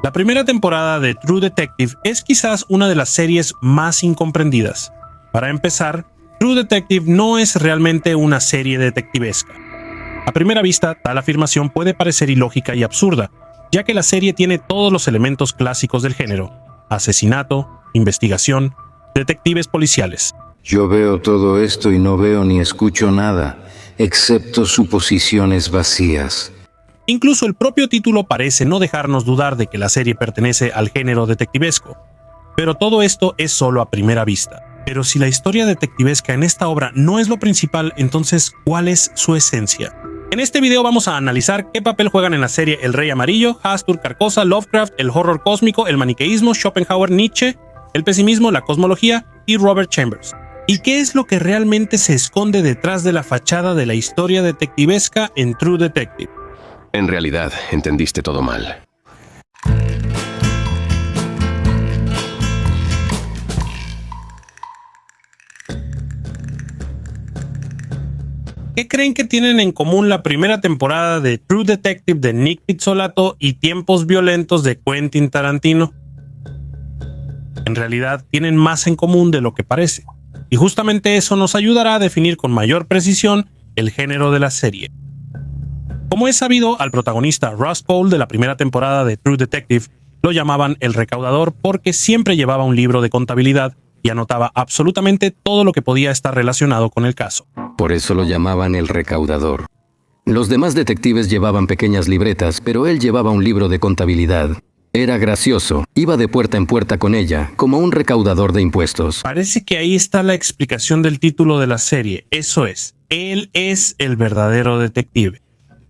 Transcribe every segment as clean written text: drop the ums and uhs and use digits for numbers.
La primera temporada de True Detective es quizás una de las series más incomprendidas. Para empezar, True Detective no es realmente una serie detectivesca. A primera vista, tal afirmación puede parecer ilógica y absurda, ya que la serie tiene todos los elementos clásicos del género: asesinato, investigación, detectives policiales. Yo veo todo esto y no veo ni escucho nada, excepto suposiciones vacías. Incluso el propio título parece no dejarnos dudar de que la serie pertenece al género detectivesco. Pero todo esto es solo a primera vista. Pero si la historia detectivesca en esta obra no es lo principal, entonces, ¿cuál es su esencia? En este video vamos a analizar qué papel juegan en la serie El Rey Amarillo, Hastur, Carcosa, Lovecraft, el horror cósmico, el maniqueísmo, Schopenhauer, Nietzsche, el pesimismo, la cosmología y Robert Chambers. ¿Y qué es lo que realmente se esconde detrás de la fachada de la historia detectivesca en True Detective? En realidad, entendiste todo mal. ¿Qué creen que tienen en común la primera temporada de True Detective de Nick Pizzolatto y Tiempos Violentos de Quentin Tarantino? En realidad, tienen más en común de lo que parece. Y justamente eso nos ayudará a definir con mayor precisión el género de la serie. Como es sabido, al protagonista Russ Cole de la primera temporada de True Detective lo llamaban el recaudador porque siempre llevaba un libro de contabilidad y anotaba absolutamente todo lo que podía estar relacionado con el caso. Por eso lo llamaban el recaudador. Los demás detectives llevaban pequeñas libretas, pero él llevaba un libro de contabilidad. Era gracioso, iba de puerta en puerta con ella, como un recaudador de impuestos. Parece que ahí está la explicación del título de la serie. Eso es, él es el verdadero detective.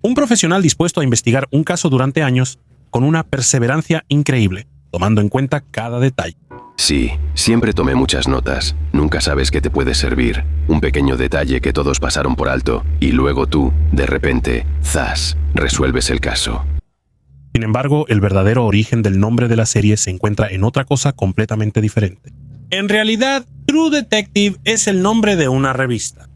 Un profesional dispuesto a investigar un caso durante años con una perseverancia increíble, tomando en cuenta cada detalle. Sí, siempre tomé muchas notas. Nunca sabes qué te puede servir. Un pequeño detalle que todos pasaron por alto y luego tú, de repente, ¡zas!, resuelves el caso. Sin embargo, el verdadero origen del nombre de la serie se encuentra en otra cosa completamente diferente. En realidad, True Detective es el nombre de una revista.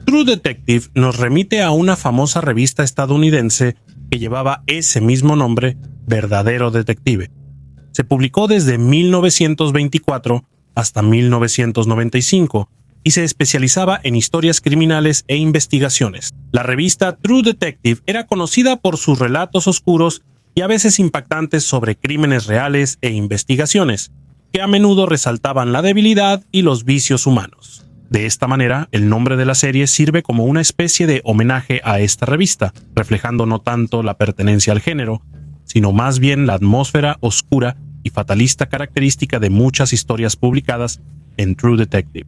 True Detective nos remite a una famosa revista estadounidense que llevaba ese mismo nombre, Verdadero Detective. Se publicó desde 1924 hasta 1995 y se especializaba en historias criminales e investigaciones. La revista True Detective era conocida por sus relatos oscuros y a veces impactantes sobre crímenes reales e investigaciones, que a menudo resaltaban la debilidad y los vicios humanos. De esta manera, el nombre de la serie sirve como una especie de homenaje a esta revista, reflejando no tanto la pertenencia al género, sino más bien la atmósfera oscura y fatalista característica de muchas historias publicadas en True Detective.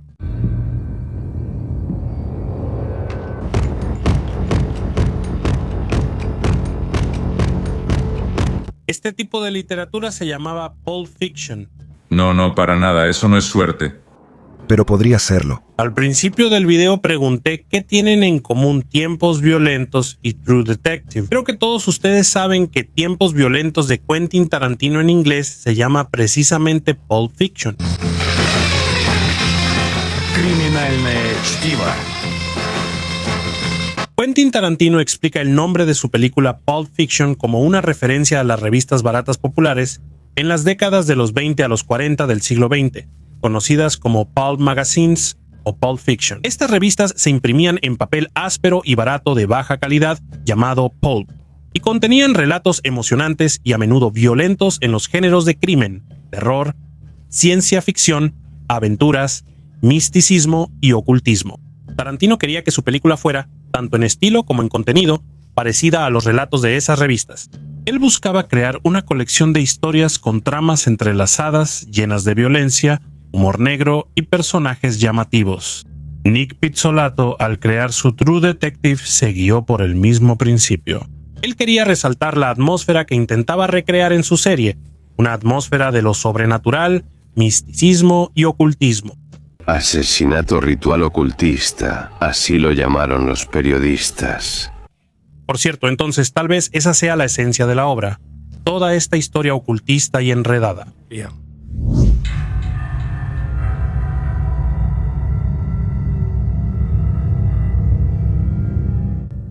Este tipo de literatura se llamaba Pulp Fiction. No, para nada, eso no es suerte. Pero podría serlo. Al principio del video pregunté qué tienen en común Tiempos Violentos y True Detective. Creo que todos ustedes saben que Tiempos Violentos de Quentin Tarantino en inglés se llama precisamente Pulp Fiction. Quentin Tarantino explica el nombre de su película Pulp Fiction como una referencia a las revistas baratas populares en las décadas de los 20 a los 40 del siglo XX, conocidas como Pulp Magazines o Pulp Fiction. Estas revistas se imprimían en papel áspero y barato de baja calidad llamado pulp, y contenían relatos emocionantes y a menudo violentos en los géneros de crimen, terror, ciencia ficción, aventuras, misticismo y ocultismo. Tarantino quería que su película fuera, tanto en estilo como en contenido, parecida a los relatos de esas revistas. Él buscaba crear una colección de historias con tramas entrelazadas, llenas de violencia, humor negro y personajes llamativos. Nick Pizzolatto, al crear su True Detective, se guió por el mismo principio. Él quería resaltar la atmósfera que intentaba recrear en su serie, una atmósfera de lo sobrenatural, misticismo y ocultismo. Asesinato ritual ocultista, así lo llamaron los periodistas. Por cierto, entonces tal vez esa sea la esencia de la obra, toda esta historia ocultista y enredada.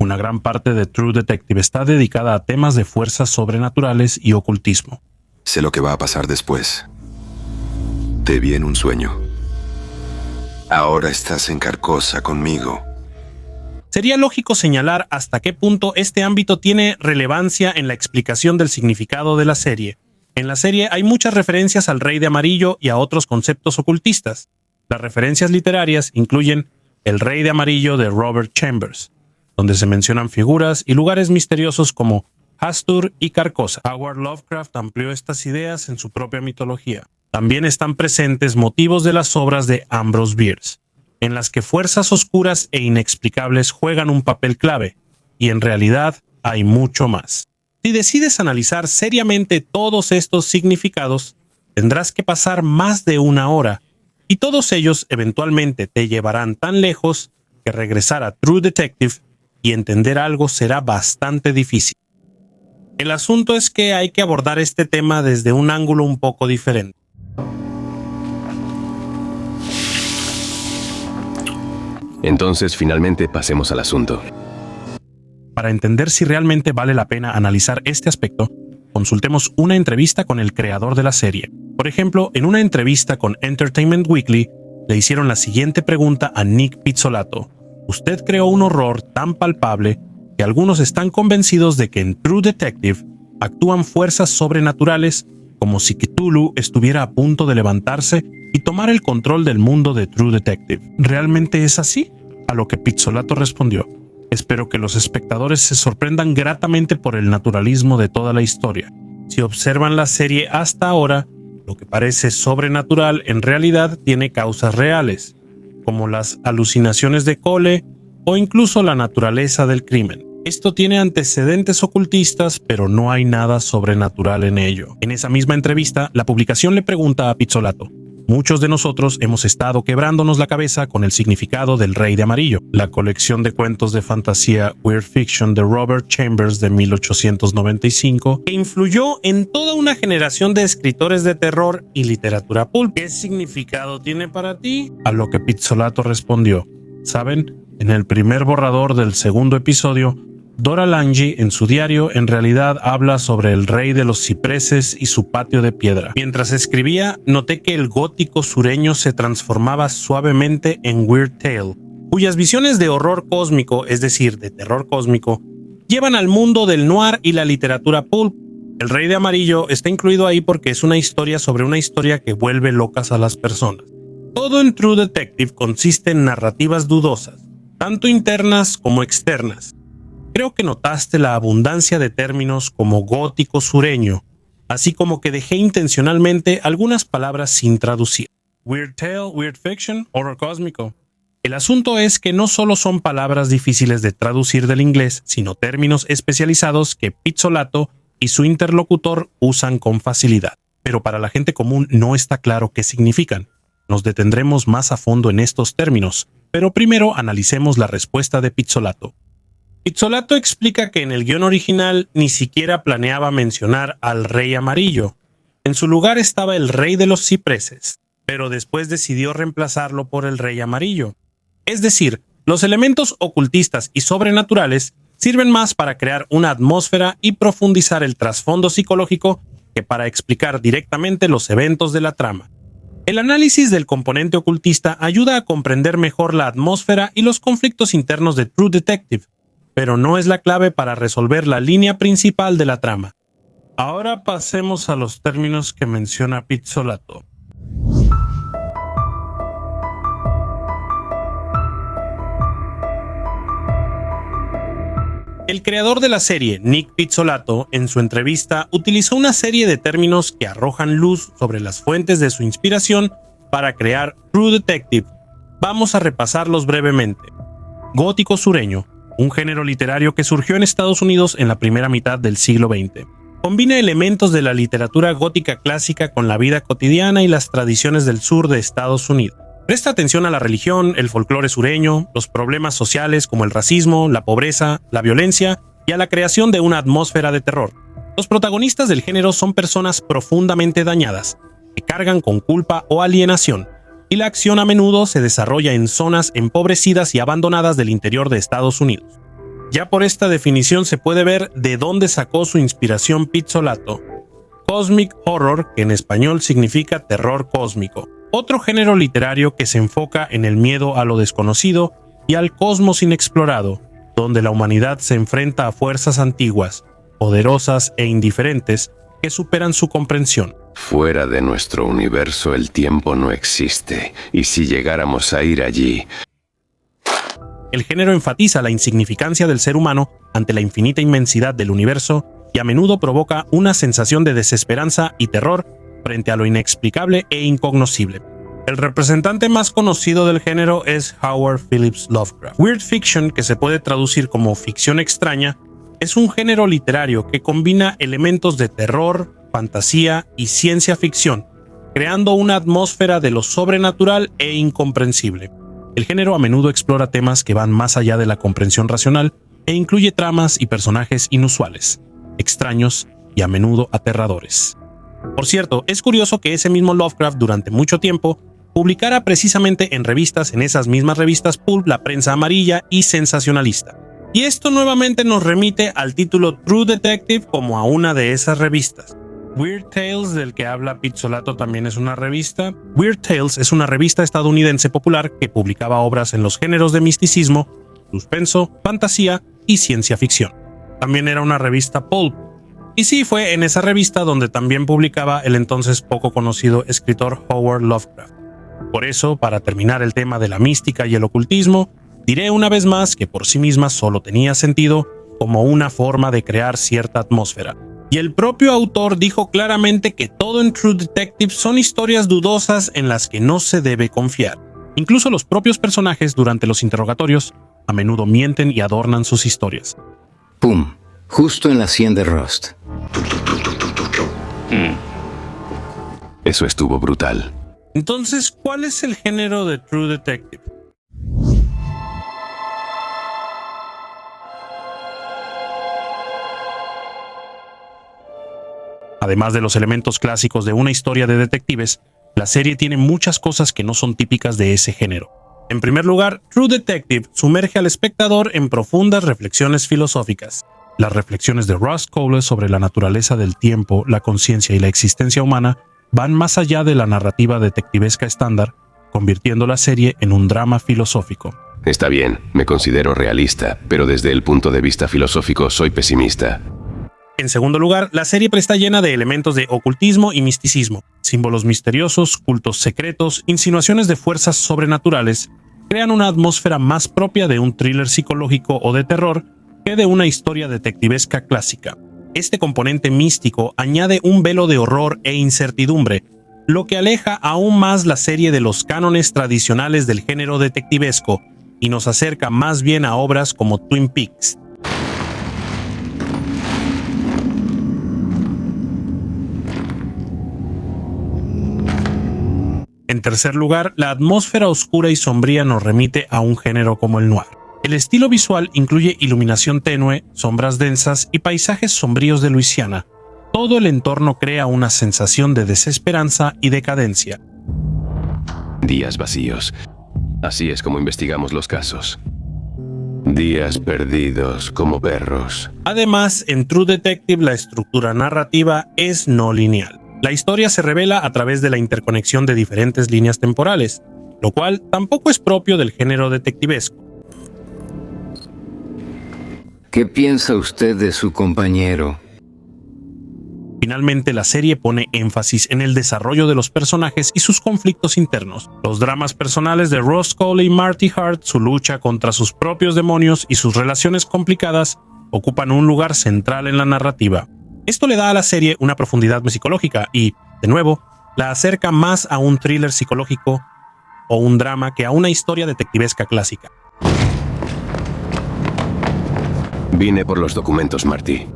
Una gran parte de True Detective está dedicada a temas de fuerzas sobrenaturales y ocultismo. Sé lo que va a pasar después. Te vi en un sueño. Ahora estás en Carcosa conmigo. Sería lógico señalar hasta qué punto este ámbito tiene relevancia en la explicación del significado de la serie. En la serie hay muchas referencias al Rey de Amarillo y a otros conceptos ocultistas. Las referencias literarias incluyen El Rey de Amarillo de Robert Chambers, donde se mencionan figuras y lugares misteriosos como Hastur y Carcosa. Howard Lovecraft amplió estas ideas en su propia mitología. También están presentes motivos de las obras de Ambrose Bierce, en las que fuerzas oscuras e inexplicables juegan un papel clave, y en realidad hay mucho más. Si decides analizar seriamente todos estos significados, tendrás que pasar más de una hora, y todos ellos eventualmente te llevarán tan lejos que regresar a True Detective y entender algo será bastante difícil. El asunto es que hay que abordar este tema desde un ángulo un poco diferente. Entonces, finalmente, pasemos al asunto. Para entender si realmente vale la pena analizar este aspecto, consultemos una entrevista con el creador de la serie. Por ejemplo, en una entrevista con Entertainment Weekly, le hicieron la siguiente pregunta a Nick Pizzolatto. Usted creó un horror tan palpable que algunos están convencidos de que en True Detective actúan fuerzas sobrenaturales como si Cthulhu estuviera a punto de levantarse y tomar el control del mundo de True Detective. ¿Realmente es así? A lo que Pizzolatto respondió: espero que los espectadores se sorprendan gratamente por el naturalismo de toda la historia. Si observan la serie hasta ahora, lo que parece sobrenatural en realidad tiene causas reales, como las alucinaciones de Cole o incluso la naturaleza del crimen. Esto tiene antecedentes ocultistas, pero no hay nada sobrenatural en ello. En esa misma entrevista, la publicación le pregunta a Pizzolatto: muchos de nosotros hemos estado quebrándonos la cabeza con el significado del Rey de Amarillo, la colección de cuentos de fantasía Weird Fiction de Robert Chambers de 1895, que influyó en toda una generación de escritores de terror y literatura pulp. ¿Qué significado tiene para ti? A lo que Pizzolatto respondió: ¿saben? En el primer borrador del segundo episodio, Dora Lange, en su diario, en realidad habla sobre el rey de los cipreses y su patio de piedra. Mientras escribía, noté que el gótico sureño se transformaba suavemente en Weird Tale, cuyas visiones de horror cósmico, es decir, de terror cósmico, llevan al mundo del noir y la literatura pulp. El Rey de Amarillo está incluido ahí porque es una historia sobre una historia que vuelve locas a las personas. Todo en True Detective consiste en narrativas dudosas, tanto internas como externas. Creo que notaste la abundancia de términos como gótico sureño, así como que dejé intencionalmente algunas palabras sin traducir. Weird Tale, Weird Fiction, horror cósmico. El asunto es que no solo son palabras difíciles de traducir del inglés, sino términos especializados que Pizzolatto y su interlocutor usan con facilidad. Pero para la gente común no está claro qué significan. Nos detendremos más a fondo en estos términos, pero primero analicemos la respuesta de Pizzolatto. Pizzolatto explica que en el guión original ni siquiera planeaba mencionar al Rey Amarillo. En su lugar estaba el Rey de los Cipreses, pero después decidió reemplazarlo por el Rey Amarillo. Es decir, los elementos ocultistas y sobrenaturales sirven más para crear una atmósfera y profundizar el trasfondo psicológico que para explicar directamente los eventos de la trama. El análisis del componente ocultista ayuda a comprender mejor la atmósfera y los conflictos internos de True Detective, pero no es la clave para resolver la línea principal de la trama. Ahora pasemos a los términos que menciona Pizzolatto. El creador de la serie, Nick Pizzolatto, en su entrevista utilizó una serie de términos que arrojan luz sobre las fuentes de su inspiración para crear True Detective. Vamos a repasarlos brevemente. Gótico sureño, un género literario que surgió en Estados Unidos en la primera mitad del siglo XX. Combina elementos de la literatura gótica clásica con la vida cotidiana y las tradiciones del sur de Estados Unidos. Presta atención a la religión, el folclore sureño, los problemas sociales como el racismo, la pobreza, la violencia y a la creación de una atmósfera de terror. Los protagonistas del género son personas profundamente dañadas, que cargan con culpa o alienación, y la acción a menudo se desarrolla en zonas empobrecidas y abandonadas del interior de Estados Unidos. Ya por esta definición se puede ver de dónde sacó su inspiración Pizzolatto. Cosmic Horror, que en español significa terror cósmico, otro género literario que se enfoca en el miedo a lo desconocido y al cosmos inexplorado, donde la humanidad se enfrenta a fuerzas antiguas, poderosas e indiferentes que superan su comprensión. Fuera de nuestro universo el tiempo no existe, y si llegáramos a ir allí... El género enfatiza la insignificancia del ser humano ante la infinita inmensidad del universo y a menudo provoca una sensación de desesperanza y terror frente a lo inexplicable e incognoscible. El representante más conocido del género es Howard Phillips Lovecraft. Weird Fiction, que se puede traducir como ficción extraña, es un género literario que combina elementos de terror, fantasía y ciencia ficción, creando una atmósfera de lo sobrenatural e incomprensible. El género a menudo explora temas que van más allá de la comprensión racional e incluye tramas y personajes inusuales, extraños y a menudo aterradores. Por cierto, es curioso que ese mismo Lovecraft durante mucho tiempo publicara precisamente en revistas, en esas mismas revistas pulp, la prensa amarilla y sensacionalista. Y esto nuevamente nos remite al título True Detective como a una de esas revistas. Weird Tales, del que habla Pizzolatto, también es una revista. Weird Tales es una revista estadounidense popular que publicaba obras en los géneros de misticismo, suspenso, fantasía y ciencia ficción. También era una revista pulp. Y sí, fue en esa revista donde también publicaba el entonces poco conocido escritor Howard Lovecraft. Por eso, para terminar el tema de la mística y el ocultismo, diré una vez más que por sí misma solo tenía sentido como una forma de crear cierta atmósfera. Y el propio autor dijo claramente que todo en True Detective son historias dudosas en las que no se debe confiar. Incluso los propios personajes durante los interrogatorios a menudo mienten y adornan sus historias. ¡Pum! Justo en la sien de Rust. Eso estuvo brutal. Entonces, ¿cuál es el género de True Detective? Además de los elementos clásicos de una historia de detectives, la serie tiene muchas cosas que no son típicas de ese género. En primer lugar, True Detective sumerge al espectador en profundas reflexiones filosóficas. Las reflexiones de Rust Cohle sobre la naturaleza del tiempo, la conciencia y la existencia humana van más allá de la narrativa detectivesca estándar, convirtiendo la serie en un drama filosófico. Está bien, me considero realista, pero desde el punto de vista filosófico soy pesimista. En segundo lugar, la serie está llena de elementos de ocultismo y misticismo, símbolos misteriosos, cultos secretos, insinuaciones de fuerzas sobrenaturales, crean una atmósfera más propia de un thriller psicológico o de terror que de una historia detectivesca clásica. Este componente místico añade un velo de horror e incertidumbre, lo que aleja aún más la serie de los cánones tradicionales del género detectivesco y nos acerca más bien a obras como Twin Peaks. En tercer lugar, la atmósfera oscura y sombría nos remite a un género como el noir. El estilo visual incluye iluminación tenue, sombras densas y paisajes sombríos de Luisiana. Todo el entorno crea una sensación de desesperanza y decadencia. Días vacíos. Así es como investigamos los casos. Días perdidos como perros. Además, en True Detective la estructura narrativa es no lineal. La historia se revela a través de la interconexión de diferentes líneas temporales, lo cual tampoco es propio del género detectivesco. ¿Qué piensa usted de su compañero? Finalmente, la serie pone énfasis en el desarrollo de los personajes y sus conflictos internos, los dramas personales de Rust Cohle y Marty Hart, su lucha contra sus propios demonios y sus relaciones complicadas ocupan un lugar central en la narrativa. Esto le da a la serie una profundidad psicológica y, de nuevo, la acerca más a un thriller psicológico o un drama que a una historia detectivesca clásica. Vine por los documentos, Marty.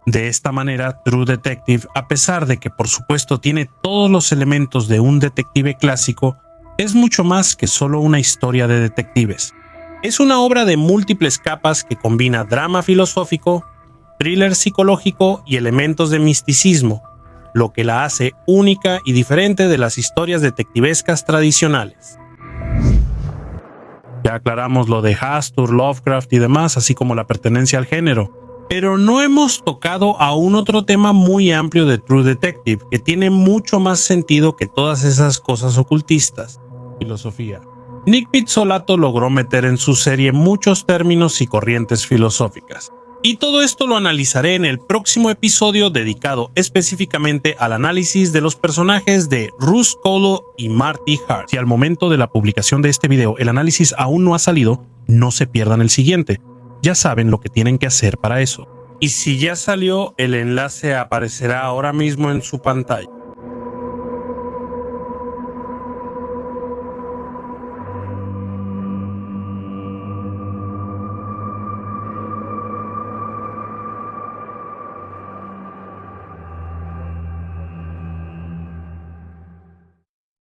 De esta manera, True Detective, a pesar de que por supuesto tiene todos los elementos de un detective clásico, es mucho más que solo una historia de detectives. Es una obra de múltiples capas que combina drama filosófico, thriller psicológico y elementos de misticismo, lo que la hace única y diferente de las historias detectivescas tradicionales. Ya aclaramos lo de Hastur, Lovecraft y demás, así como la pertenencia al género. Pero no hemos tocado a un otro tema muy amplio de True Detective, que tiene mucho más sentido que todas esas cosas ocultistas. Filosofía. Nick Pizzolatto logró meter en su serie muchos términos y corrientes filosóficas. Y todo esto lo analizaré en el próximo episodio dedicado específicamente al análisis de los personajes de Rus Colo y Marty Hart. Si al momento de la publicación de este video el análisis aún no ha salido, no se pierdan el siguiente. Ya saben lo que tienen que hacer para eso. Y si ya salió, el enlace aparecerá ahora mismo en su pantalla.